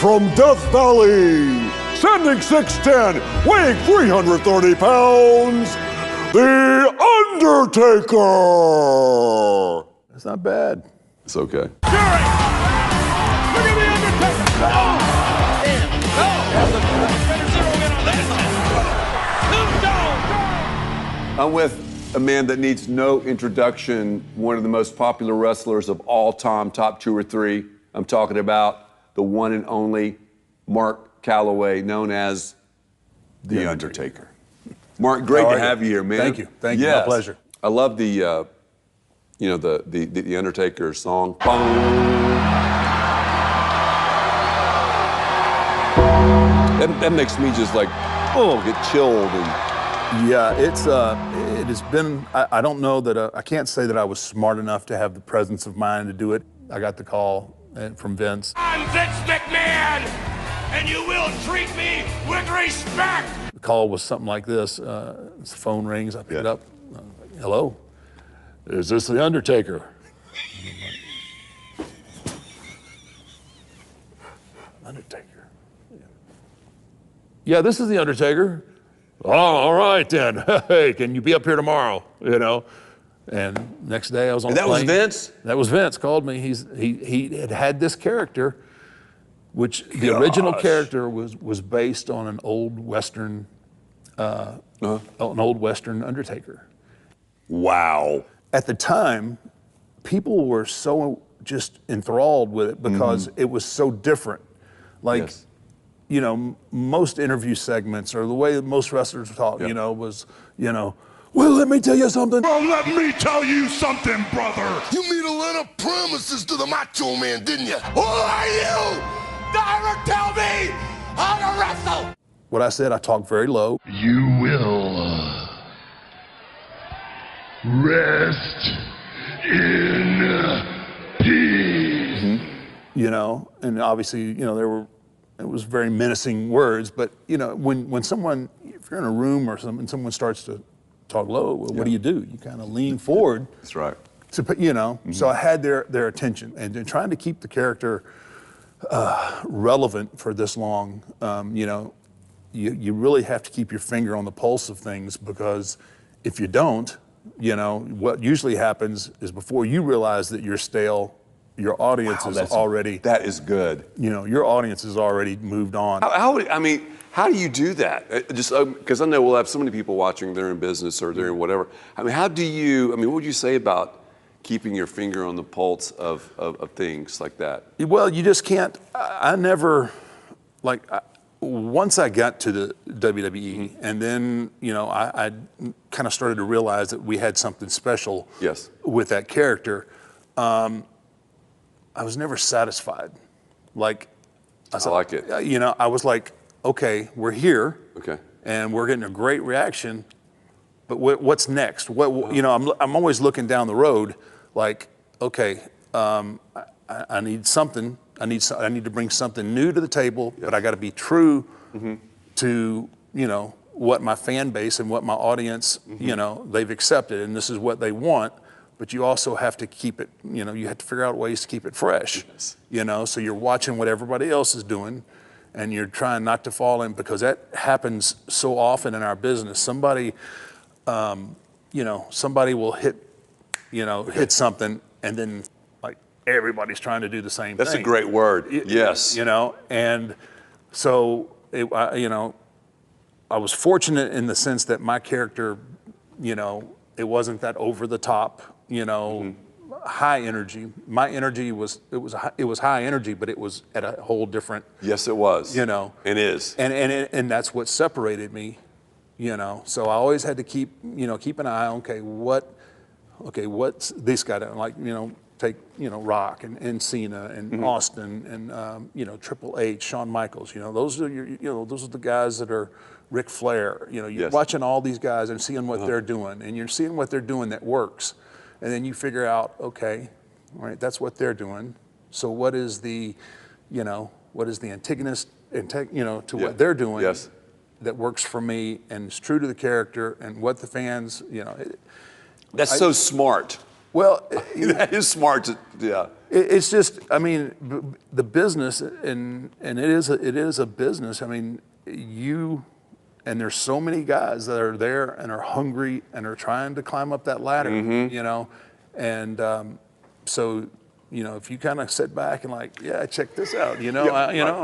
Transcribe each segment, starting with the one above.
from Death Valley, standing 6'10", weighing 330 pounds, The Undertaker! That's not bad. It's okay. Fury! Look at The Undertaker! Oh! Damn! No! Better zero in on that side. I'm with a man that needs no introduction, one of the most popular wrestlers of all time, top 2 or 3. I'm talking about the one and only Mark Calloway, known as The Undertaker. Mark, great to have you here, man. Thank you. Thank you. Yes. My pleasure. I love the, the Undertaker song. That makes me just like, get chilled. And yeah, it has been, I don't know that, I can't say that I was smart enough to have the presence of mind to do it. I got the call from Vince. I'm Vince McMahon, and you will treat me with respect. The call was something like this. The phone rings, I pick it up. Hello? Is this The Undertaker? Undertaker. Yeah, this is The Undertaker. Oh, all right then. Hey, can you be up here tomorrow? You know? And next day I was on the plane. That was Vince? That was Vince, called me. He had this character, which the original character was based on an old Western, Undertaker. Wow. At the time, people were so just enthralled with it because it was so different. Like, you know, most interview segments or the way that most wrestlers talk, you know, was, well, let me tell you something. Well, let me tell you something, brother. You made a lot of promises to the Macho Man, didn't you? Who are you? Never tell me how to wrestle. What I said, I talked very low. You will rest in peace. You know, and obviously, you know, it was very menacing words, but you know, when someone, if you're in a room or something, someone starts to talk low, well, what do? You kind of lean forward. That's right. To, you know, so I had their attention, and trying to keep the character relevant for this long, you know, you really have to keep your finger on the pulse of things, because if you don't, you know, what usually happens is before you realize that you're stale, your audience is already. That is good. You know, your audience has already moved on. How do you do that? Just because I know we'll have so many people watching, they're in business or they're in whatever. I mean, what would you say about keeping your finger on the pulse of things like that? Well, you just can't, I never, like, once I got to the WWE, and then, you know, I kind of started to realize that we had something special with that character. I was never satisfied. Like, I like it. You know, I was like, okay, we're here, okay, and we're getting a great reaction, but what's next? You know, I'm always looking down the road, like, okay, I need something. I need to bring something new to the table, but I got to be true to, you know, what my fan base and what my audience, you know, they've accepted, and this is what they want. But you also have to keep it, you know, you have to figure out ways to keep it fresh, you know, so you're watching what everybody else is doing, and you're trying not to fall in, because that happens so often in our business. Somebody, you know, somebody will hit something, and then like everybody's trying to do the same thing. That's a great word. Yes. You know, and so, you know, I was fortunate in the sense that my character, you know, it wasn't that over the top, you know, high energy. My energy was high energy, but it was at a whole different. Yes, it was. You know, it is. And that's what separated me, you know. So I always had to keep an eye on, what's this guy doing? Like, you know, take, you know, Rock and Cena and Austin and you know, Triple H, Shawn Michaels. You know, those are those are the guys that are. Ric Flair, you know, you're watching all these guys and seeing what they're doing, and you're seeing what they're doing that works, and then you figure out, okay, all right, that's what they're doing. So what is the, you know, what is the antagonist, you know, to what they're doing that works for me and is true to the character and what the fans, you know. That's so smart. Well, That is smart. Yeah. it's just, I mean, the business, and it is a business. I mean, and there's so many guys that are there and are hungry and are trying to climb up that ladder, you know, and so, you know, if you kind of sit back and like, yeah, check this out, you know,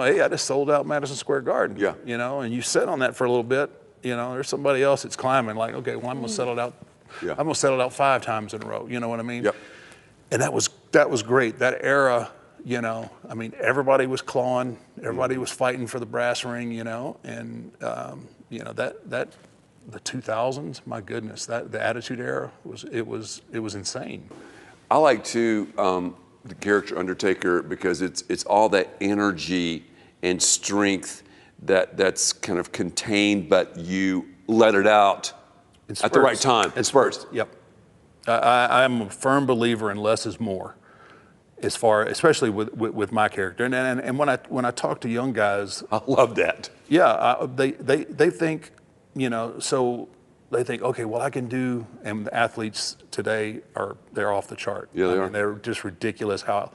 hey, I just sold out Madison Square Garden, you know, and you sit on that for a little bit, you know, there's somebody else that's climbing, like, okay, well, I'm gonna settle it out. I'm gonna settle it out 5 times in a row. You know what I mean? Yep. And that was great. That era, you know, I mean, everybody was clawing, everybody was fighting for the brass ring, you know, and you know that the 2000s, my goodness, the Attitude Era was insane. I like the character Undertaker because it's all that energy and strength that's kind of contained, but you let it out at the right time. It's burst. Yep. I'm a firm believer in less is more, especially with my character. And when I talk to young guys, I love that. Yeah, they think, you know, so they think, okay, well I can do, and the athletes today they're off the chart. Yeah, they are. They're just ridiculous how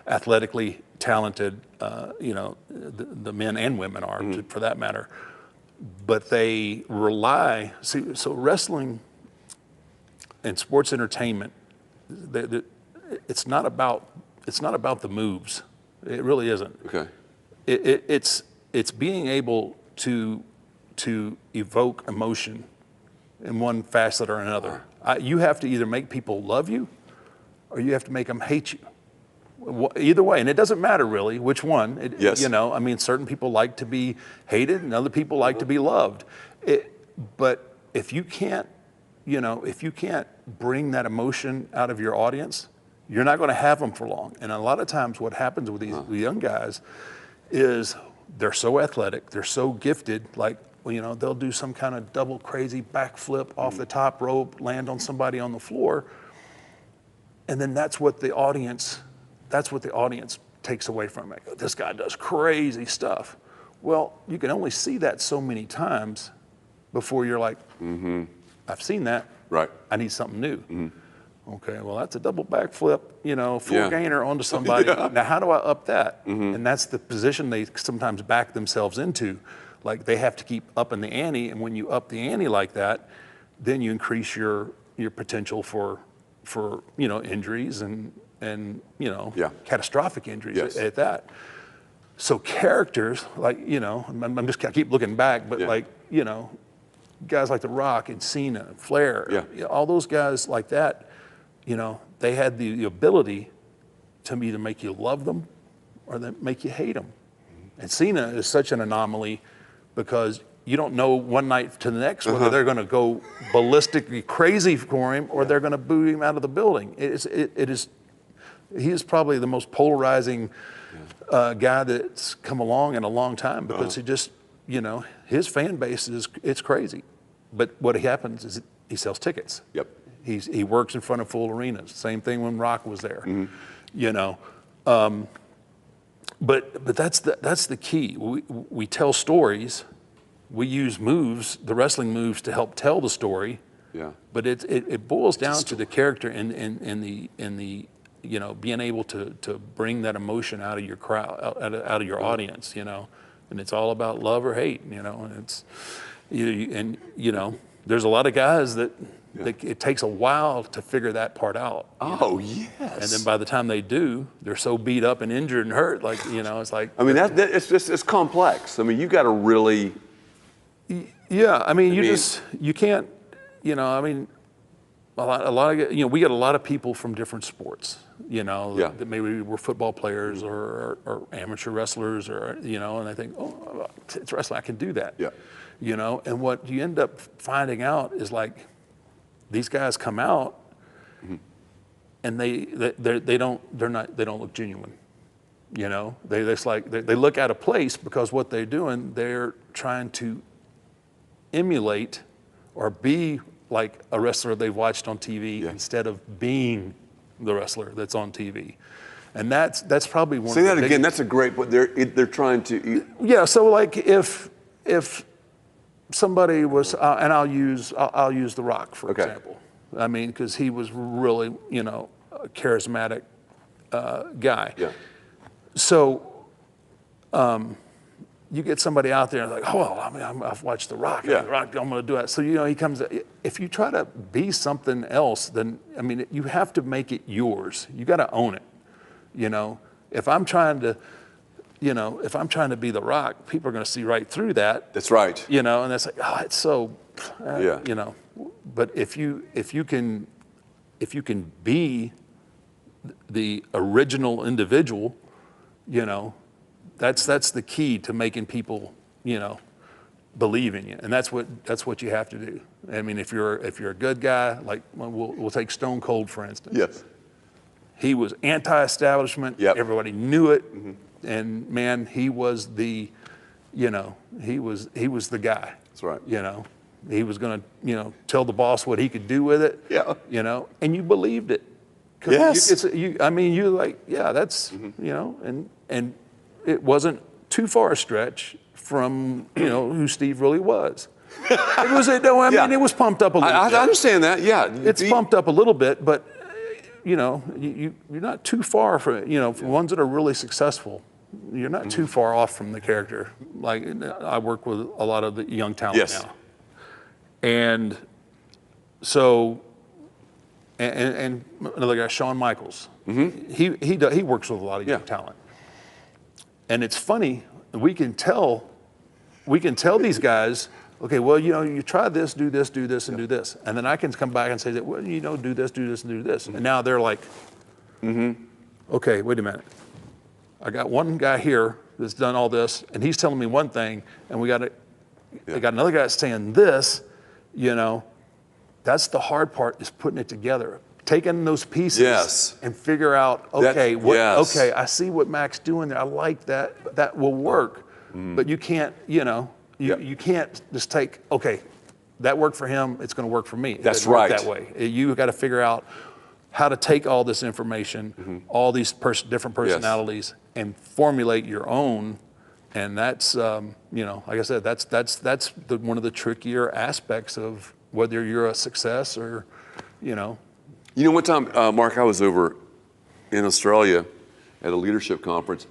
athletically talented, you know, the men and women are, for that matter. But they rely, so wrestling and sports entertainment, it's not about the moves. It really isn't. Okay. It's being able to evoke emotion in one facet or another. You have to either make people love you, or you have to make them hate you. Either way, and it doesn't matter really which one. Yes. You know, I mean, certain people like to be hated, and other people like to be loved. But if you can't, you know, if you can't bring that emotion out of your audience, you're not going to have them for long. And a lot of times, what happens with these young guys is they're so athletic, they're so gifted, like, well, you know, they'll do some kind of double crazy backflip off the top rope, land on somebody on the floor, and then that's what the audience takes away from it. This guy does crazy stuff. Well, you can only see that so many times before you're like, I've seen that. Right. I need something new. Okay, well, that's a double backflip, you know, full gainer onto somebody. Now, how do I up that? And that's the position they sometimes back themselves into. Like, they have to keep upping the ante, and when you up the ante like that, then you increase your potential for you know, injuries and you know, catastrophic injuries at that. So characters, like, you know, I'm just, I keep looking back, but like, you know, guys like The Rock and Cena and Flair, all those guys like that, you know, they had the ability to either make you love them or they make you hate them. And Cena is such an anomaly because you don't know one night to the next whether they're going to go ballistically crazy for him or they're going to boo him out of the building. He is probably the most polarizing guy that's come along in a long time because he just, you know, his fan base it's crazy. But what happens is he sells tickets. Yep. He works in front of full arenas. Same thing when Rock was there. You know, but that's the key. We tell stories. We use moves, the wrestling moves, to help tell the story. Yeah. But it boils down to the character and the you know, being able to bring that emotion out of your crowd, out of your audience, you know, and it's all about love or hate, you know, and it's, you know, there's a lot of guys that it takes a while to figure that part out. Oh, yes. And then by the time they do, they're so beat up and injured and hurt, like, you know, it's like. I mean, it's complex. I mean, you got to really. Yeah, I mean, you can't, you know, I mean, a lot of, you know, we get a lot of people from different sports, you know, that maybe we're football players or amateur wrestlers or, you know, and I think, oh, it's wrestling, I can do that. Yeah. You know, and what you end up finding out is like these guys come out and they don't look genuine. You know, they look out of place because what they're doing, they're trying to emulate or be like a wrestler they've watched on TV instead of being the wrestler that's on TV. And that's probably one. Say that again. That's a great. But they're trying to. Yeah. So like if somebody was, and I'll use The Rock for example. I mean, because he was really, you know, a charismatic guy. Yeah. So you get somebody out there and like, oh, well, I mean, I've watched The Rock. Yeah. The Rock, I'm going to do it. So, you know, he comes, if you try to be something else, then, I mean, you have to make it yours. You got to own it. You know, if I'm trying to, you know, if I'm trying to be The Rock, people are going to see right through that. That's right. You know, and it's like, oh, it's so, Yeah. you know. But if you can be the original individual, you know, that's the key to making people, you know, believe in you, and that's what you have to do. I mean, if you're a good guy, like we'll take Stone Cold for instance. Yes. He was anti-establishment. Yep. Everybody knew it, and man, he was the, you know, he was the guy. That's right. You know, he was going to, you know, tell the boss what he could do with it. Yeah. You know, and you believed it. Yes. I mean, you're like, yeah, that's, you know, and it wasn't too far a stretch from, you know, who Steve really was. It was, no, I mean, it was pumped up a little bit. I understand that, yeah. It's pumped up a little bit, but, you know, you're not too far from, you know, for ones that are really successful, you're not too far off from the character. Like, I work with a lot of the young talent now. And so, and another guy, Shawn Michaels, he works with a lot of young talent. And it's funny, we can tell these guys, okay, well, you know, you try this, do this, do this, and do this. And then I can come back and say that, well, you know, do this, and do this. And now they're like, okay, wait a minute. I got one guy here that's done all this, and he's telling me one thing, and we got another guy that's saying this, you know. That's the hard part, is putting it together. Taking those pieces and figure out, okay, okay, I see what Mac's doing there. I like that. That will work. But you can't, you know, you can't just take, okay, that worked for him, it's going to work for me. That's right. That way. You got to figure out how to take all this information, all these different personalities, and formulate your own. And that's, you know, like I said, that's one of the trickier aspects of whether you're a success or, you know. You know, one time, Mark, I was over in Australia at a leadership conference,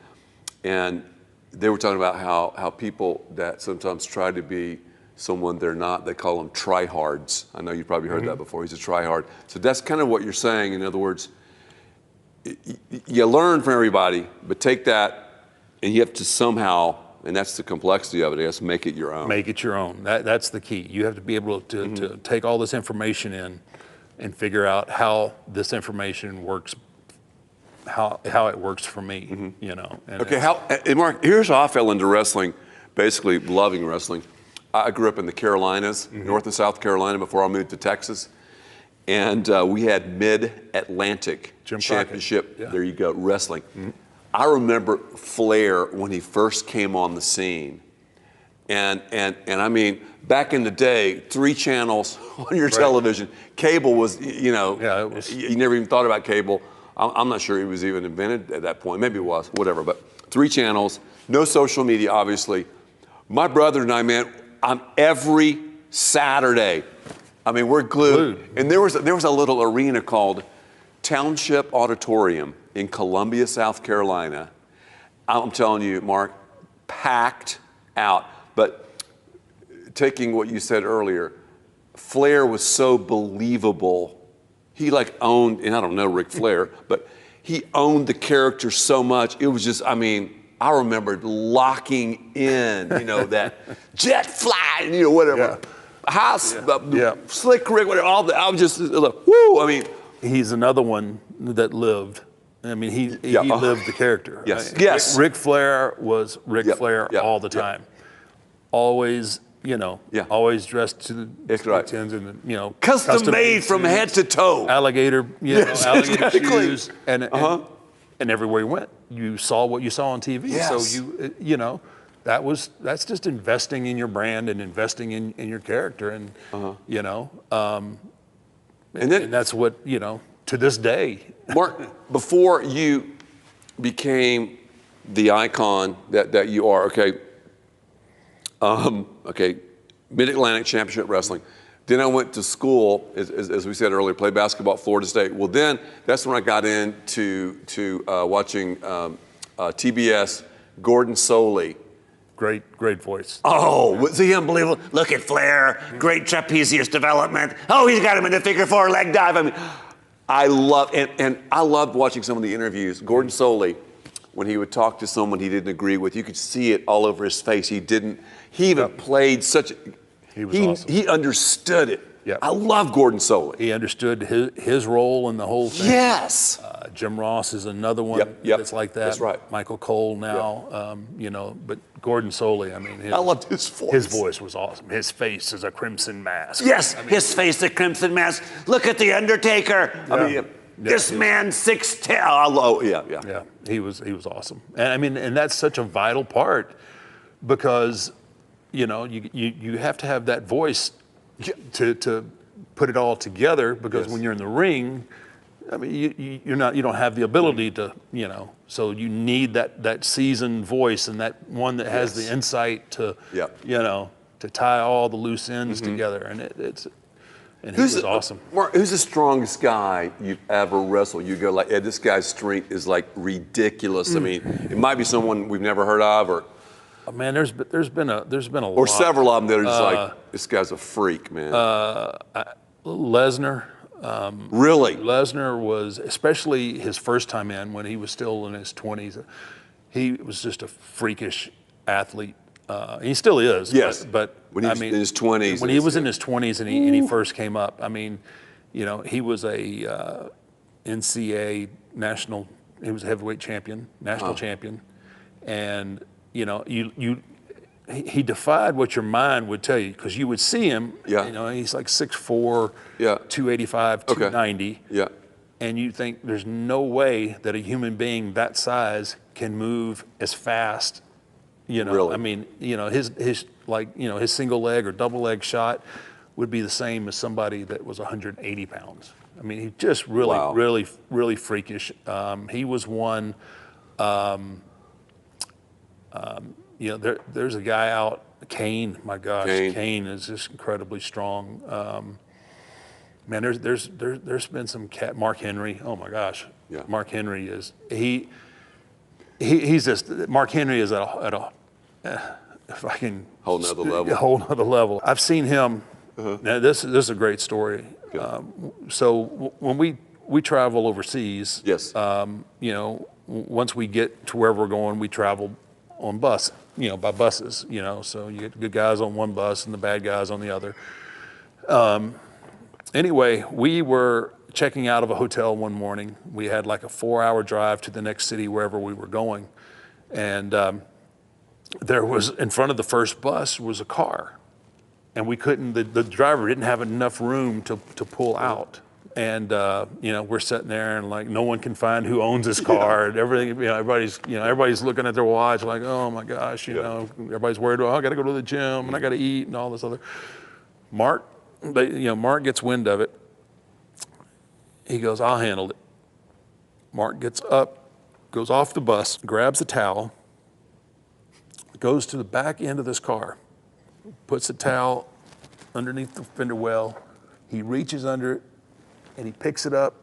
and they were talking about how people that sometimes try to be someone they're not, they call them tryhards. I know you've probably heard that before. He's a tryhard. So that's kind of what you're saying. In other words, you learn from everybody, but take that and you have to somehow, and that's the complexity of it, I guess, make it your own. Make it your own. That's the key. You have to be able to take all this information in and figure out how this information works, how it works for me, you know. And and Mark, here's how I fell into wrestling, basically loving wrestling. I grew up in the Carolinas, North and South Carolina, before I moved to Texas. And we had Mid-Atlantic Championship, there you go, wrestling. I remember Flair when he first came on the scene. And I mean, back in the day, 3 channels on your television. Cable was, you know, you never even thought about cable. I'm not sure it was even invented at that point. Maybe it was, whatever. But 3 channels, no social media, obviously. My brother and I, man, on every Saturday, I mean, we're glued. And there was a little arena called Township Auditorium in Columbia, South Carolina. I'm telling you, Mark, packed out. But taking what you said earlier, Flair was so believable. He like owned, and I don't know Ric Flair, but he owned the character so much. It was just, I mean, I remembered locking in, you know, that jet fly, you know, whatever. House, Slick Rick, whatever, all that. I was just, woo, I mean. He's another one that lived. I mean, he lived the character. Yes. Right? Yes. Ric Flair was Ric Flair all the time. Always, you know, always dressed to the tens and, you know. Custom made from head to toe. Alligator, you know, alligator shoes. And everywhere you went, you saw what you saw on TV. So you know, that's just investing in your brand and investing in your character. And, you know, and that's what, you know, to this day. Mark, before you became the icon that you are, okay, Mid-Atlantic Championship Wrestling, Then I went to school, as we said earlier, played basketball at Florida State. Well, then that's when I got into watching TBS, Gordon Soley. Great voice. Oh, was he unbelievable? Look at Flair, great trapezius development. Oh, he's got him in the figure four leg dive. I mean, I loved watching some of the interviews. Gordon Soley, when he would talk to someone he didn't agree with, you could see it all over his face. He even played such. He was awesome. He understood it. Yep. I love Gordon Soley. He understood his role in the whole thing. Yes. Jim Ross is another one that's like that. That's right. Michael Cole now, you know, but Gordon Soley, I mean. I loved his voice. His voice was awesome. His face is a crimson mask. yes, I mean, his face, the crimson mask. Look at the Undertaker. I mean, this man 6'10". Yeah, he was awesome. And I mean, and that's such a vital part because, you know, you have to have that voice to put it all together because when you're in the ring, I mean, you don't have the ability to, you know, so you need that seasoned voice and that one that has the insight to, you know, to tie all the loose ends together. And he was awesome. Mark, who's the strongest guy you've ever wrestled? You go like, yeah, this guy's strength is like ridiculous. I mean, it might be someone we've never heard of, or man, there's been a lot. Or several of them that are just like, this guy's a freak, man. Lesnar. Really? Lesnar was, especially his first time in when he was still in his 20s, he was just a freakish athlete. He still is. Yes. But when he was in his 20s. When he was in his 20s and he first came up, I mean, you know, he was a NCAA national, he was a heavyweight champion, national champion. And, you know, he defied what your mind would tell you because you would see him, you know, he's like 6'4", 285, 290. Yeah. And you think there's no way that a human being that size can move as fast. You know, Really? I mean, you know, his like, you know, his single leg or double leg shot would be the same as somebody that was 180 pounds. I mean, he just really freakish. He was one. You know, there's a guy out, Kane. My gosh, Kane is just incredibly strong. Man, there's been some Mark Henry. Oh my gosh, Mark Henry is he's just Mark Henry is at a if I can whole nother level. A whole nother level. I've seen him. Now this is a great story. So when we travel overseas, you know, once we get to wherever we're going, we travel on bus, you know, by buses, you know, so you get the good guys on one bus and the bad guys on the other. Anyway, we were checking out of a hotel one morning. We had like a 4-hour drive to the next city, wherever we were going. And there was, in front of the first bus was a car. And we couldn't, the driver didn't have enough room to pull out. And, you know, we're sitting there and like, no one can find who owns this car and everything, you know, everybody's looking at their watch like, oh my gosh, you know, everybody's worried, oh, I got to go to the gym and I got to eat and all this other. Mark gets wind of it. He goes, I'll handle it. Mark gets up, goes off the bus, grabs a towel, goes to the back end of this car, puts the towel underneath the fender well. He reaches under it, and he picks it up,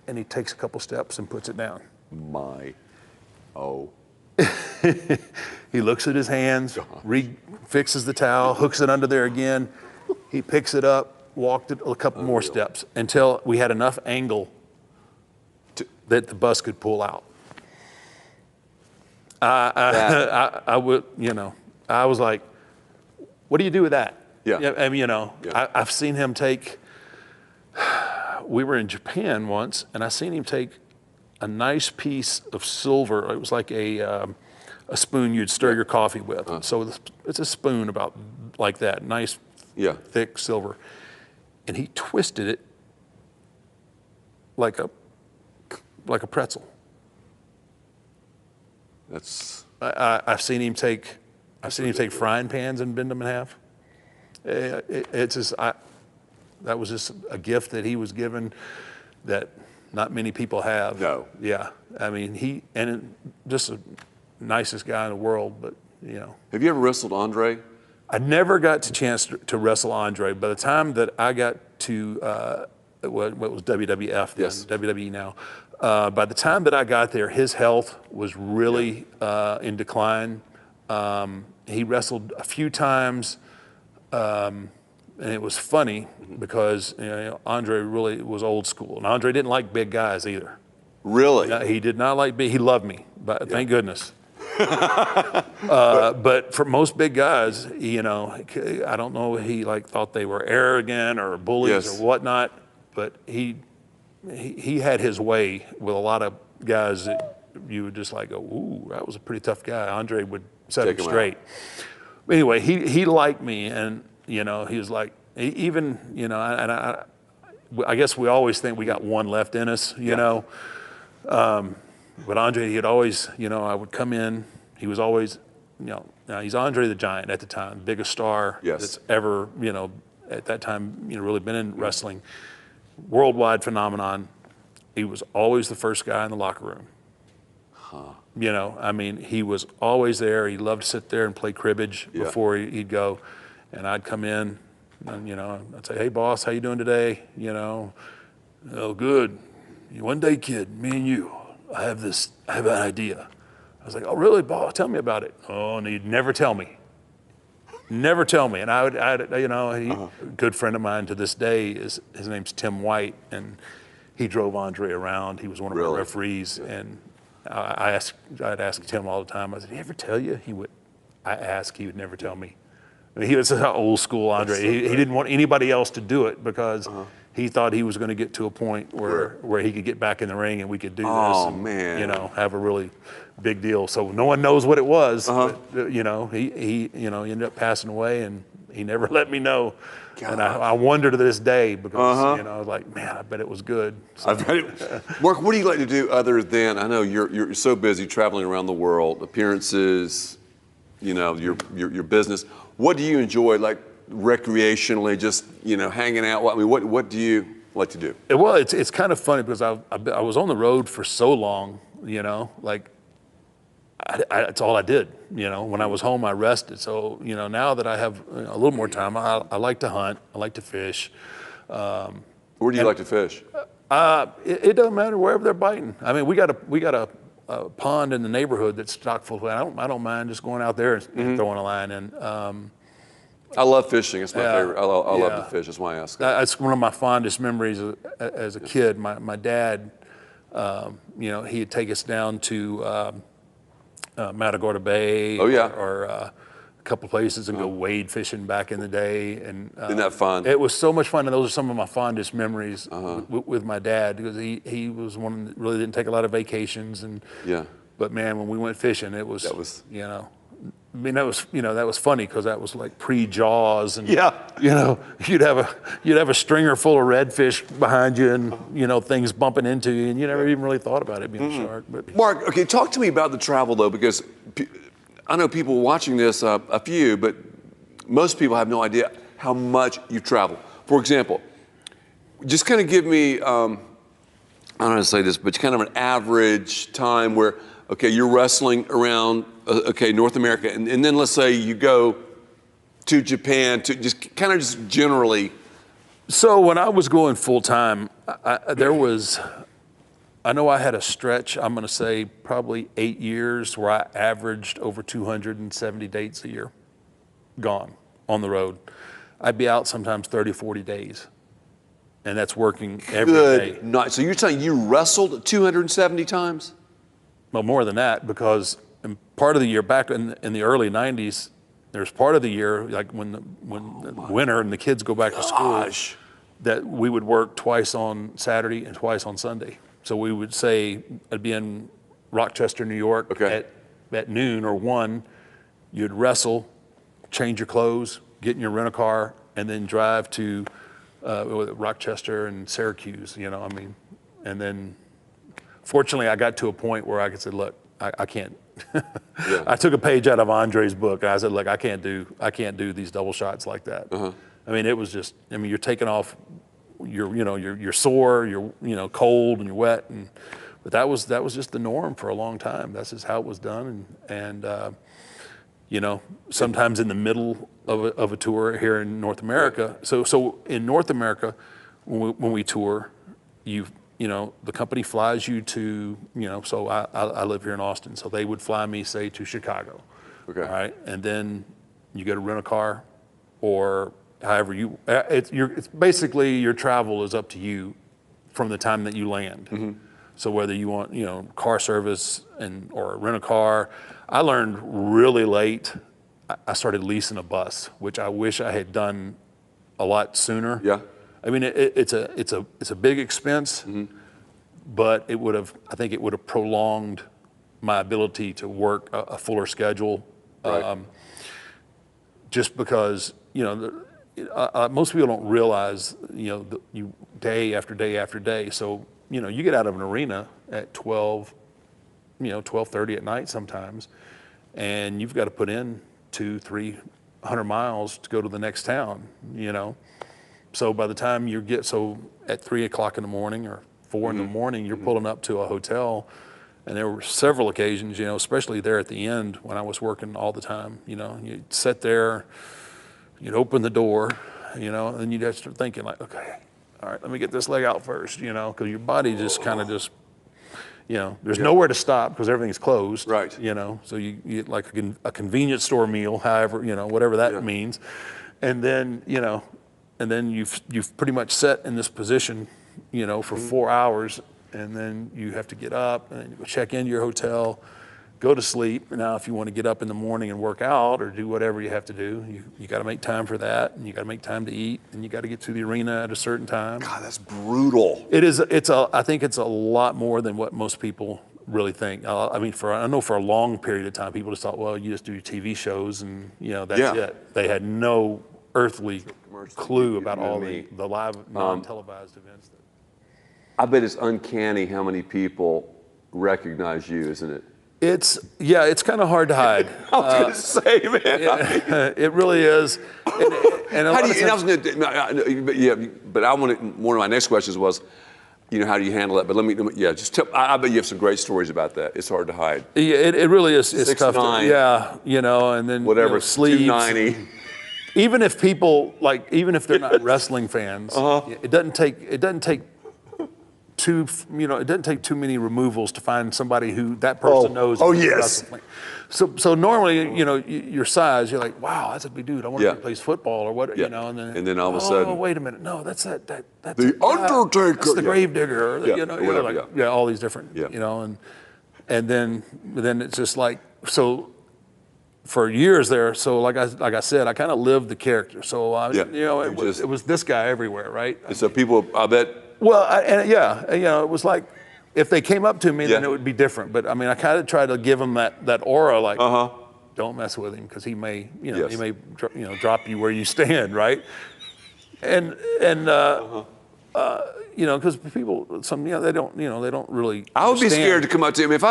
and he takes a couple steps and puts it down. He looks at his hands, fixes the towel, hooks it under there again. He picks it up, walked it a couple more steps until we had enough angle that the bus could pull out. I would, you know, I was like, what do you do with that? I mean, you know, I've seen him take. We were in Japan once, and I seen him take a nice piece of silver. It was like a spoon you'd stir your coffee with. So it's a spoon about like that, nice, thick silver. And he twisted it like a pretzel. I've seen him take frying pans and bend them in half. It's just that was just a gift that he was given that not many people have. No. Yeah. I mean, just the nicest guy in the world, but, you know. Have you ever wrestled Andre? I never got the chance to wrestle Andre. By the time that I got to what was WWF then, Yes. WWE now, by the time that I got there, his health was really in decline. He wrestled a few times, and it was funny because Andre really was old school, and Andre didn't like big guys either. Really? He did not like big. He loved me, but thank goodness. But for most big guys, I don't know, he thought they were arrogant or bullies or whatnot, but he had his way with a lot of guys that you would just go, ooh, that was a pretty tough guy. Andre would set him straight. Anyway, he liked me, and he was like, even, and I guess we always think we got one left in us, you know. But Andre, he'd always, I would come in, he was always, now he's Andre the Giant at the time, biggest star that's ever, at that time, really been in wrestling. Worldwide phenomenon. He was always the first guy in the locker room. He was always there. He loved to sit there and play cribbage before he'd go. And I'd come in, and, I'd say, hey, boss, how you doing today? Oh, good. One day, kid, me and you, I have an idea. I was like, oh, really, boss? Tell me about it. Oh, and he'd never tell me. Never tell me. And a good friend of mine to this day, his name's Tim White, and he drove Andre around. He was one of our referees, and I'd ask Tim all the time. I said, did he ever tell you? He would never tell me. I mean, he was old school Andre. He didn't want anybody else to do it because he thought he was going to get to a point where he could get back in the ring and we could do this. Oh, and, man. Have a really big deal. So no one knows what it was. But, he ended up passing away, and he never let me know. God. And I wonder to this day because I was like, man, I bet it was good. So. I bet it. Mark, what do you like to do other than, I know you're so busy traveling around the world, appearances, your business. What do you enjoy, recreationally, just hanging out? I mean, what do you like to do? Well, it's kind of funny because I was on the road for so long, it's all I did. When I was home, I rested. So now that I have a little more time, I like to hunt. I like to fish. Where do you like to fish? It doesn't matter wherever they're biting. I mean, we got a pond in the neighborhood that's stocked full. I don't mind just going out there and throwing a line in. I love fishing. It's my favorite. I love to fish. That's why I ask. That's one of my fondest memories as a kid. My dad, he'd take us down to Matagorda Bay or a couple places and go wade fishing back in the day. And isn't that fun? It was so much fun, and those are some of my fondest memories with my dad because he was one that really didn't take a lot of vacations. But man, when we went fishing, that was that was funny because that was like pre-Jaws, and you'd have a stringer full of redfish behind you, and things bumping into you, and you never even really thought about it being a shark. But Mark, okay, talk to me about the travel though, because I know people watching this, a few, but most people have no idea how much you travel. For example, just kind of give me, I don't know how to say this, but kind of an average time where, okay, you're wrestling around, North America, and then let's say you go to Japan, to just kind of just generally. So when I was going full time, I know I had a stretch, I'm going to say probably 8 years, where I averaged over 270 dates a year gone on the road. I'd be out sometimes 30, 40 days. And that's working every day. Night. So you're saying you wrestled 270 times? Well, more than that, because in part of the year, back in the early 90s, there's part of the year, like when the winter and the kids go back to school, that we would work twice on Saturday and twice on Sunday. So we would say, I'd be in Rochester, New York at noon or 1, you'd wrestle, change your clothes, get in your rent-a-car, and then drive to Rochester and Syracuse, and then fortunately I got to a point where I could say, look, I can't. I took a page out of Andre's book, and I said, look, I can't do these double shots like that. I mean, it was just, you're taking off, you're sore, you're cold and you're wet, but that was just the norm for a long time. That's just how it was done, and you know, sometimes in the middle of a tour here in North America. So in North America, when we tour, you know, the company flies you to, you know, so I live here in Austin, so they would fly me, say, to Chicago. Okay. All right, and then you go to rent a car, or however you, it's basically your travel is up to you from the time that you land. Mm-hmm. So whether you want, you know, car service or rent a car. I learned really late. I started leasing a bus, which I wish I had done a lot sooner. Yeah. I mean, it's a big expense, but I think it would have prolonged my ability to work a fuller schedule. Right. Just because, you know, most people don't realize, you know, you day after day after day. So, you know, you get out of an arena at 12, you know, 12:30 at night sometimes, and you've got to put in 200-300 miles to go to the next town, you know. So by the time so at 3 o'clock in the morning or 4 in the morning, you're pulling up to a hotel. And there were several occasions, you know, especially there at the end when I was working all the time, you know, you'd sit there, you'd open the door, you know, and you'd have to start thinking like, okay, all right, let me get this leg out first, you know, because your body just kind of just, you know, there's nowhere to stop because everything's closed. Right. You know, so you get like a convenience store meal, however, you know, whatever that means. And then, you know, and then you've pretty much set in this position, you know, for 4 hours, and then you have to get up and then you go check into your hotel, go to sleep. Now, if you want to get up in the morning and work out or do whatever you have to do, you got to make time for that, and you got to make time to eat, and you got to get to the arena at a certain time. God, that's brutal. It is. I think it's a lot more than what most people really think. I mean, I know for a long period of time, people just thought, well, you just do your TV shows and, you know, that's it. They had no earthly clue about all the live, non-televised events. I bet it's uncanny how many people recognize you, isn't it? It's kind of hard to hide. I was going to say, man. It really is. And How do you, but I wanted, one of my next questions was, you know, how do you handle that? But just tell, I bet you have some great stories about that. It's hard to hide. Yeah, it really is. It's 6'9", tough. You know, and then whatever, you know, sleeves. 290. Even if people even if they're not wrestling fans, it doesn't take too many removals to find somebody who that person knows. Oh yes. So normally, you know, your size, you're like, wow, that's a big dude. I wonder if he plays football or what, you know. And then all of a sudden, oh, wait a minute, no, that's the Undertaker. That's the Gravedigger. Or you know, whatever, all these different, you know, and then it's just like so. For years there, so like I said, I kind of lived the character. So you know, it was this guy everywhere, right? And so people, I bet. Well, you know, it was like if they came up to me, then it would be different. But I mean, I kind of tried to give them that aura, like, don't mess with him because he may, you know, he may, you know, drop you where you stand, right? And you know, because people, they don't really. I would be scared to come up to him if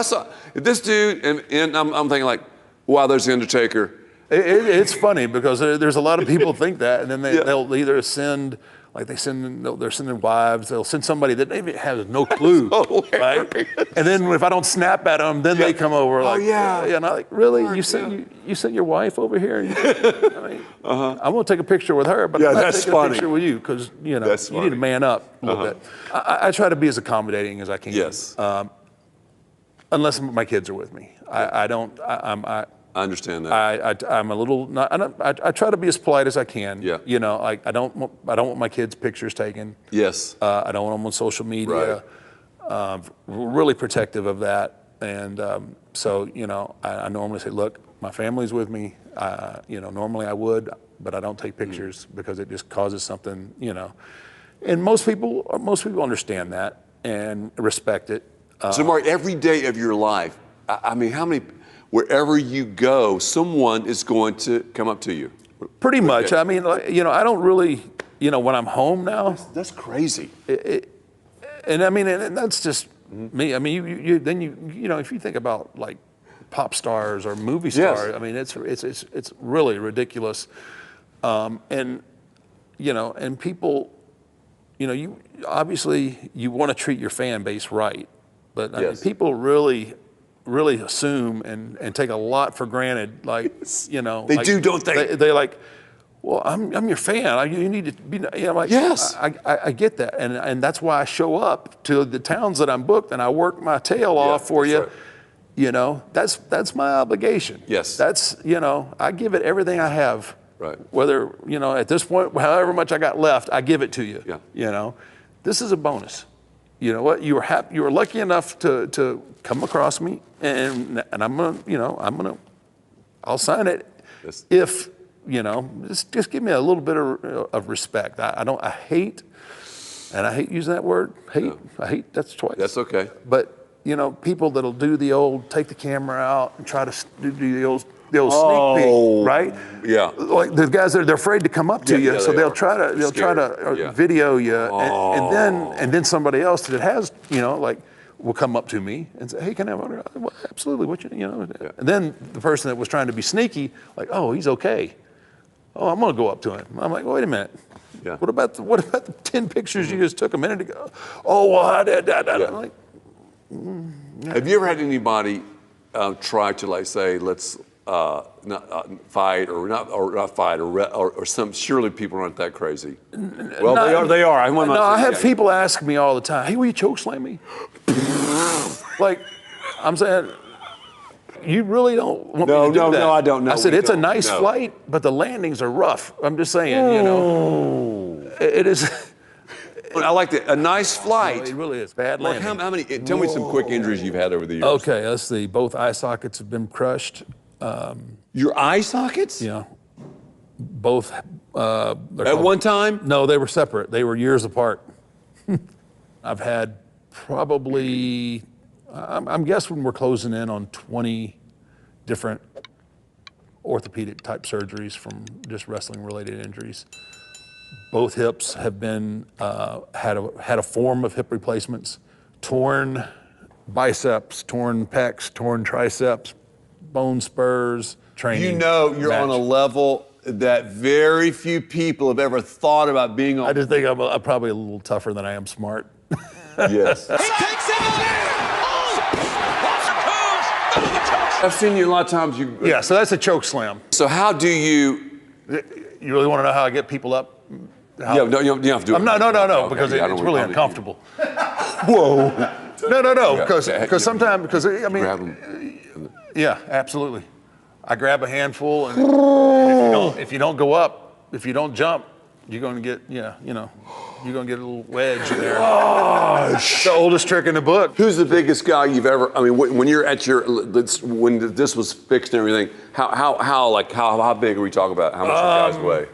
this dude, and I'm thinking like, wow, there's the Undertaker. It's funny because there's a lot of people think that, and then they'll either send, like they're sending wives, they'll send somebody that maybe has no clue, right? And then if I don't snap at them, then they come over like, and I'm like, really? You sent your wife over here? I mean, I'm gonna take a picture with her, but I'm not taking a picture with you because you know you need to man up a little bit. I try to be as accommodating as I can. Yes. Unless my kids are with me, I understand that. I'm a little. I try to be as polite as I can. Yeah. You know, like I don't want my kids' pictures taken. Yes. I don't want them on social media. Right. Really protective of that, and so you know, I normally say, look, my family's with me. You know, normally I would, but I don't take pictures because it just causes something. You know, and most people understand that and respect it. So, Mark, every day of your life, I mean, wherever you go, someone is going to come up to you. Pretty much. I mean, you know, I don't really, you know, when I'm home now. That's crazy. And I mean, and that's just me. I mean, you know, if you think about like pop stars or movie stars, I mean, it's really ridiculous. And you know, and people, you know, you obviously you want to treat your fan base right. But I mean, people really really assume and take a lot for granted. Like, you know, They like, do, don't they? They like, well, I'm your fan. You need to be, you know, like, Yes. I get that. And that's why I show up to the towns that I'm booked and I work my tail off for you. right. You know, that's my obligation. Yes. That's, you know, I give it everything I have. Right. Whether, you know, at this point, however much I got left, I give it to you. Yeah. You know, this is a bonus. You know what? You were lucky enough to come across me, and I'm gonna, you know, I'll sign it Yes. if, you know, just give me a little bit of respect. I hate using that word. Hate. Yeah. I hate. That's twice. That's okay. But you know, people that'll do the old take the camera out and try to do the old sneak peek, right? Yeah. Like the guys that they're afraid to come up to you, yeah, so they they'll are. try to Yeah. video you, and then somebody else that has, you know, like will come up to me and say, hey, can I have autograph? Well, absolutely. What you know? Yeah. And then the person that was trying to be sneaky, like, oh, he's okay. Oh, I'm gonna go up to him. I'm like, wait a minute. Yeah. What about the 10 pictures you just took a minute ago? Oh, well, I did. I'm like, Have you ever had anybody try to, like, say, let's not fight or not fight or some? Surely people aren't that crazy. Well, they are. I have people ask me all the time, hey, will you choke slam me? Like, I'm saying, you really don't want me to do that. No, I don't know. I said, We it's a don't. nice No. flight, but the landings are rough. I'm just saying, you know. It is. I like that. A nice flight. It really is. Bad Mark, landing. how many? Tell me some quick injuries you've had over the years. Okay, let's see. Both eye sockets have been crushed. Your eye sockets? Yeah. Both. At one time? No, they were separate. They were years apart. I've had probably, I'm guessing we're closing in on 20 different orthopedic type surgeries from just wrestling related injuries. Both hips have been, had a form of hip replacements, torn biceps, torn pecs, torn triceps, bone spurs, training. You know you're match. on a level that very few people have ever thought about being on. I just think I'm probably a little tougher than I am smart. Yes. He takes it away. I've seen you a lot of times. Yeah, so that's a choke slam. So how do you? You really want to know how I get people up? Yeah, no, you don't have to do it. No, Okay, because yeah, I it's don't- really I don't- uncomfortable. Whoa. No, because Yeah. sometimes, because I mean, Grab 'em. yeah, absolutely. I grab a handful, and if you don't go up, if you don't jump, you're going to get, you're going to get a little wedge in there. It's the oldest trick in the book. Who's the biggest guy you've ever? I mean, when you're at your, when this was fixed and everything, how big are we talking about? How much you guys weigh?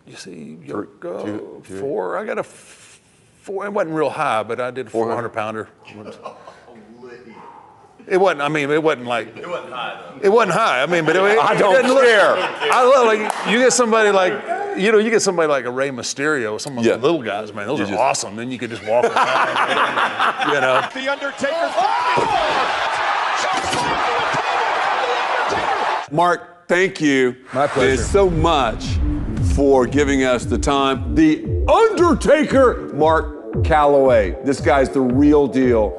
You see, Yoko, 4. I got a 4. It wasn't real high, but I did a 400 pounder. It wasn't. I mean, it wasn't like. It wasn't high though. It wasn't high. I mean, but I don't care. I love like you get somebody like you get somebody like a Rey Mysterio, some of the little guys, man. Those are awesome. Then you could just walk around. The Undertaker. Mark, thank you. My pleasure. So much for giving us the time. The Undertaker, Mark Calloway. This guy's the real deal.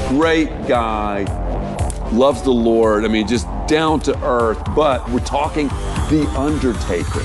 Great guy. Loves the Lord. I mean, just down to earth. But we're talking The Undertaker.